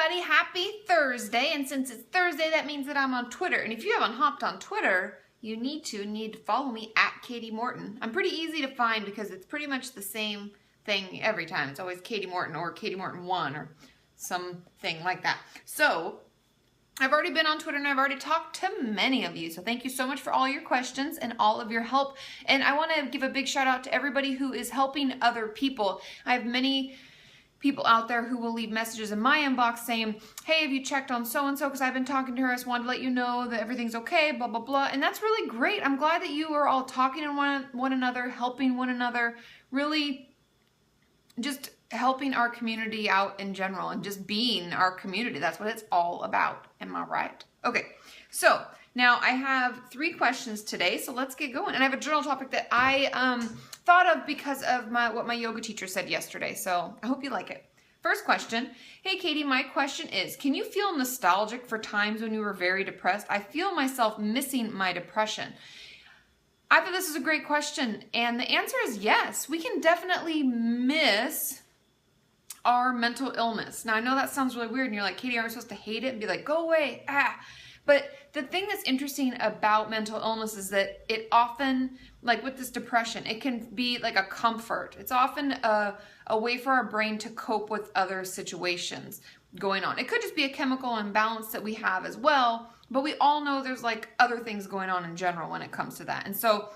everybody, happy Thursday. And since it's Thursday, that means that I'm on Twitter. And if you haven't hopped on Twitter, you need to follow me at Kati Morton. I'm pretty easy to find because it's pretty much the same thing every time. It's always Kati Morton or Kati Morton 1 or something like that. So I've already been on Twitter and I've already talked to many of you. So thank you so much for all your questions and all of your help. And I want to give a big shout out to everybody who is helping other people. I have many people out there who will leave messages in my inbox saying, hey, have you checked on so-and-so? Because I've been talking to her. I just wanted to let you know that everything's okay, blah, blah, blah. And that's really great. I'm glad that you are all talking to one another, helping one another, really just helping our community out in general and just being our community. That's what it's all about. Am I right? Okay, so now I have 3 questions today, so let's get going. And I have a journal topic that I thought of because of what my yoga teacher said yesterday, so I hope you like it. First question, hey Kati, my question is, can you feel nostalgic for times when you were very depressed? I feel myself missing my depression. I thought this is a great question, and the answer is yes. We can definitely miss our mental illness. Now, I know that sounds really weird, and you're like, Kati, aren't we supposed to hate it and be like, go away, But the thing that's interesting about mental illness is that it often, like with this depression, it can be like a comfort. It's often a way for our brain to cope with other situations going on. It could just be a chemical imbalance that we have as well, but we all know there's like other things going on in general when it comes to that. And so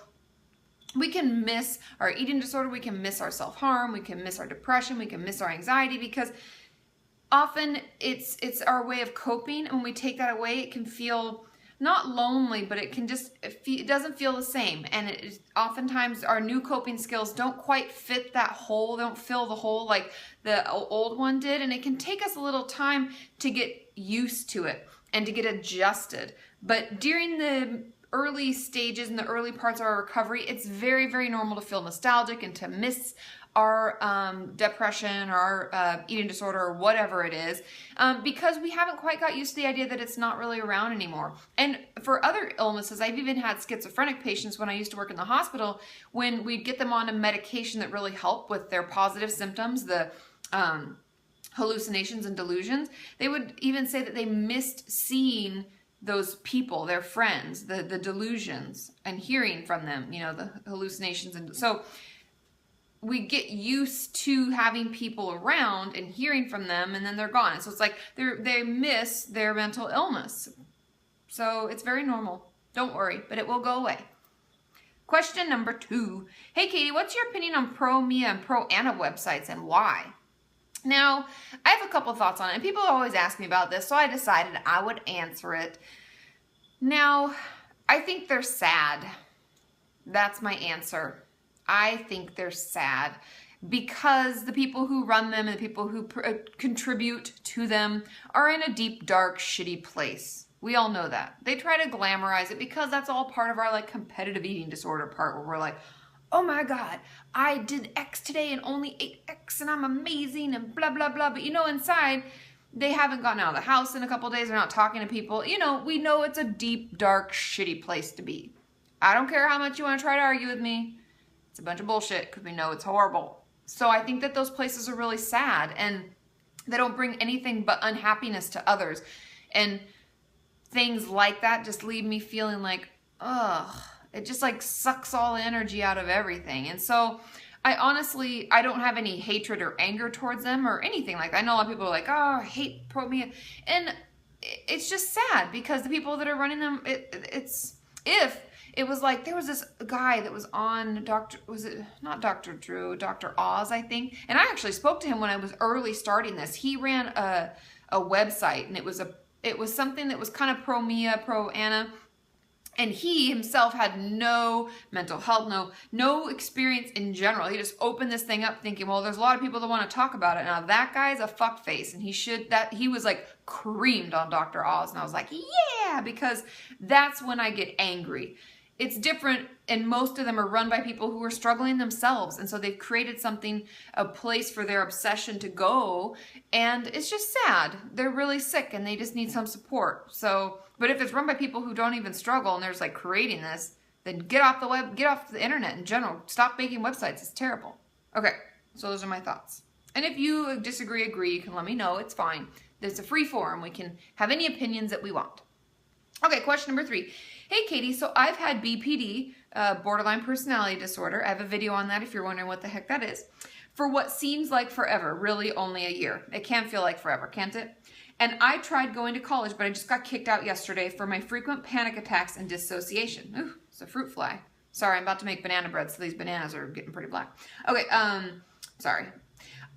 we can miss our eating disorder, we can miss our self-harm, we can miss our depression, we can miss our anxiety, because often it's our way of coping, and when we take that away, it can feel not lonely, but it can just, it doesn't feel the same. And oftentimes our new coping skills don't quite fit that hole, don't fill the hole like the old one did, and it can take us a little time to get used to it and to get adjusted. But during the early stages and the early parts of our recovery, it's very, very normal to feel nostalgic and to miss our depression or our eating disorder or whatever it is, because we haven't quite got used to the idea that it's not really around anymore. And for other illnesses, I've even had schizophrenic patients when I used to work in the hospital, when we'd get them on a medication that really helped with their positive symptoms, the hallucinations and delusions, they would even say that they missed seeing those people, their friends, the delusions, and hearing from them, you know, the hallucinations. And so we get used to having people around and hearing from them, and then they're gone. And so it's like they miss their mental illness. So it's very normal. Don't worry, but it will go away. Question number 2. Hey Kati, what's your opinion on pro-Mia and pro-Anna websites and why? Now, I have a couple thoughts on it, and people always ask me about this, so I decided I would answer it. Now, I think they're sad. That's my answer. I think they're sad because the people who run them and the people who contribute to them are in a deep, dark, shitty place. We all know that. They try to glamorize it because that's all part of our like competitive eating disorder part, where we're like, oh my God, I did X today and only ate X and I'm amazing and blah, blah, blah. But you know, inside, they haven't gotten out of the house in a couple of days. They're not talking to people. You know, we know it's a deep, dark, shitty place to be. I don't care how much you want to try to argue with me. It's a bunch of bullshit because we know it's horrible. So I think that those places are really sad, and they don't bring anything but unhappiness to others. And things like that just leave me feeling like, ugh. It just like sucks all the energy out of everything. And so I don't have any hatred or anger towards them or anything like that. I know a lot of people are like, oh, I hate pro-Mia. And it's just sad because the people that are running them, if it was like, there was this guy that was on not Dr. Drew, Dr. Oz, I think. And I actually spoke to him when I was early starting this. He ran a website, and it was something that was kind of pro-Mia, pro-Anna. And he himself had no mental health, no experience in general. He just opened this thing up thinking, well, there's a lot of people that want to talk about it. Now that guy's a fuckface, and he was like creamed on Dr. Oz. And I was like, yeah, because that's when I get angry. It's different, and most of them are run by people who are struggling themselves. And so they've created something, a place for their obsession to go. And it's just sad. They're really sick and they just need some support. So, but if it's run by people who don't even struggle and they're just like creating this, then get off the internet in general. Stop making websites. It's terrible. Okay, so those are my thoughts. And if you disagree, agree, you can let me know. It's fine. There's a free forum. We can have any opinions that we want. Okay, question number 3. Hey, Katie, so I've had BPD, borderline personality disorder. I have a video on that if you're wondering what the heck that is. For what seems like forever, really only a year. It can feel like forever, can't it? And I tried going to college, but I just got kicked out yesterday for my frequent panic attacks and dissociation. Ooh, it's a fruit fly. Sorry, I'm about to make banana bread, so these bananas are getting pretty black. Okay, sorry.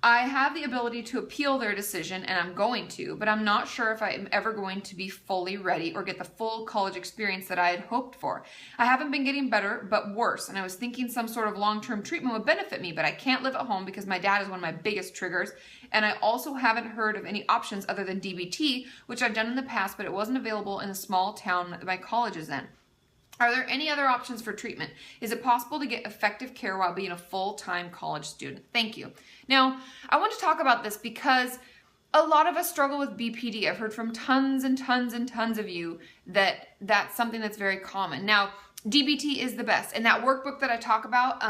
I have the ability to appeal their decision, and I'm going to, but I'm not sure if I'm ever going to be fully ready or get the full college experience that I had hoped for. I haven't been getting better, but worse, and I was thinking some sort of long-term treatment would benefit me, but I can't live at home because my dad is one of my biggest triggers, and I also haven't heard of any options other than DBT, which I've done in the past, but it wasn't available in the small town that my college is in. Are there any other options for treatment? Is it possible to get effective care while being a full-time college student? Thank you. Now, I want to talk about this because a lot of us struggle with BPD. I've heard from tons and tons and tons of you that that's something that's very common. Now, DBT is the best. And that workbook that I talk about,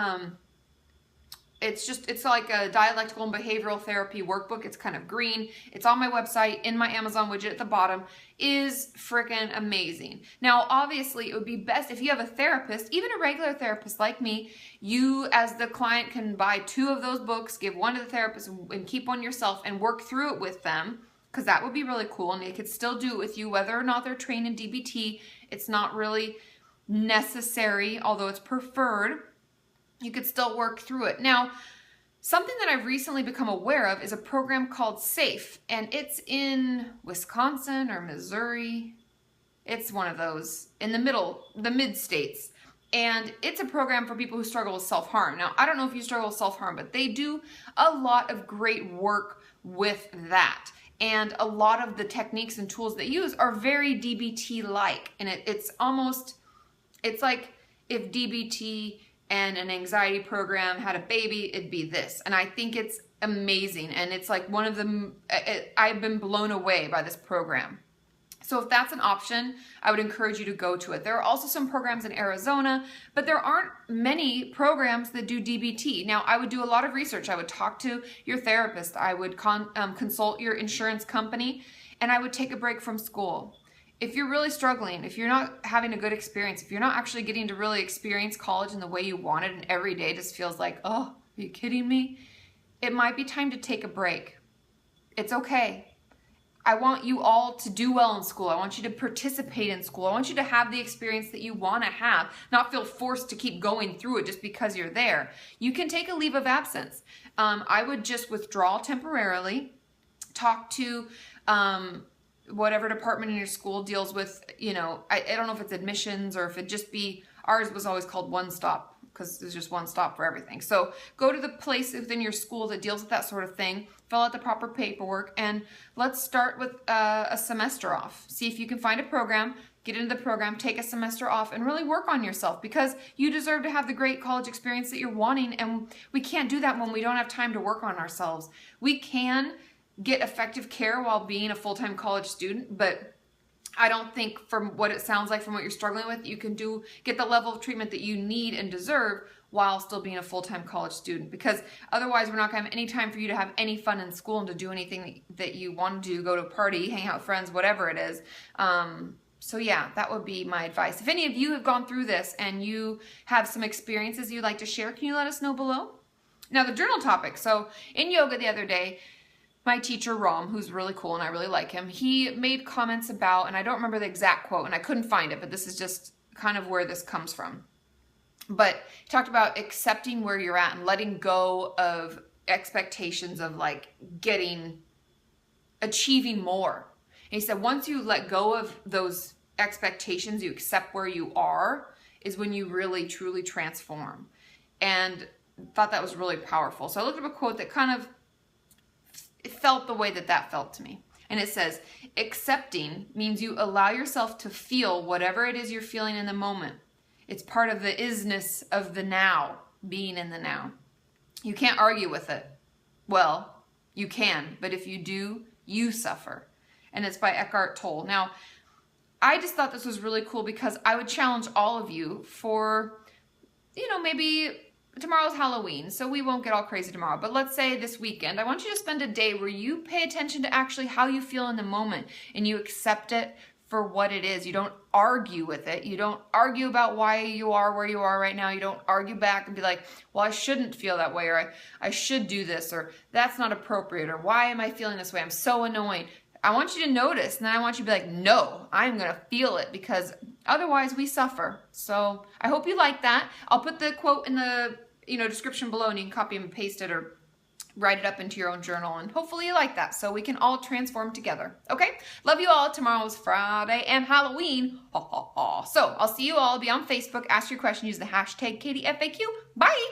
it's like a dialectical and behavioral therapy workbook. It's kind of green. It's on my website in my Amazon widget at the bottom. Is freaking amazing. Now, obviously, it would be best if you have a therapist, even a regular therapist like me, you as the client can buy 2 of those books, give one to the therapist and keep one yourself and work through it with them, because that would be really cool. And they could still do it with you, whether or not they're trained in DBT. It's not really necessary, although it's preferred. You could still work through it. Now, something that I've recently become aware of is a program called SAFE, and it's in Wisconsin or Missouri. It's one of those in the mid-states. And it's a program for people who struggle with self-harm. Now, I don't know if you struggle with self-harm, but they do a lot of great work with that. And a lot of the techniques and tools they use are very DBT-like. And it's like if DBT and an anxiety program had a baby, it'd be this. And I think it's amazing. And it's like one of the, I've been blown away by this program. So if that's an option, I would encourage you to go to it. There are also some programs in Arizona, but there aren't many programs that do DBT. Now, I would do a lot of research. I would talk to your therapist. I would consult your insurance company, and I would take a break from school. If you're really struggling, if you're not having a good experience, if you're not actually getting to really experience college in the way you want it and every day just feels like, oh, are you kidding me? It might be time to take a break. It's okay. I want you all to do well in school. I want you to participate in school. I want you to have the experience that you want to have, not feel forced to keep going through it just because you're there. You can take a leave of absence. I would just withdraw temporarily, talk to whatever department in your school deals with, I don't know if it's admissions or if it just be, ours was always called One Stop because there's just one stop for everything. So go to the place within your school that deals with that sort of thing, fill out the proper paperwork, and let's start with a semester off. See if you can find a program, get into the program, take a semester off, and really work on yourself because you deserve to have the great college experience that you're wanting, and we can't do that when we don't have time to work on ourselves. We can get effective care while being a full-time college student, but I don't think from what it sounds like, from what you're struggling with, you can get the level of treatment that you need and deserve while still being a full-time college student, because otherwise we're not going to have any time for you to have any fun in school and to do anything that you want to do, go to a party, hang out with friends, whatever it is. So yeah, that would be my advice. If any of you have gone through this and you have some experiences you'd like to share, can you let us know below? Now, the journal topic. So in yoga the other day, my teacher, Ram, who's really cool and I really like him, he made comments about, and I don't remember the exact quote and I couldn't find it, but this is just kind of where this comes from. But he talked about accepting where you're at and letting go of expectations of like achieving more. And he said once you let go of those expectations, you accept where you are, is when you really truly transform. And thought that was really powerful. So I looked up a quote that kind of felt the way that felt to me. And it says, accepting means you allow yourself to feel whatever it is you're feeling in the moment. It's part of the isness of the now, being in the now. You can't argue with it. Well, you can, but if you do, you suffer. And it's by Eckhart Tolle. Now, I just thought this was really cool because I would challenge all of you for, maybe tomorrow's Halloween, so we won't get all crazy tomorrow, but let's say this weekend, I want you to spend a day where you pay attention to actually how you feel in the moment and you accept it for what it is. You don't argue with it. You don't argue about why you are where you are right now. You don't argue back and be like, well, I shouldn't feel that way, or I should do this, or that's not appropriate, or why am I feeling this way? I'm so annoying. I want you to notice, and then I want you to be like, no, I'm going to feel it, because otherwise we suffer. So I hope you like that. I'll put the quote in the description below, and you can copy and paste it or write it up into your own journal, and hopefully you like that so we can all transform together. Okay? Love you all. Tomorrow's Friday and Halloween. Ha, ha, ha. So I'll see you all. Be on Facebook. Ask your question. Use the hashtag KatieFAQ. Bye!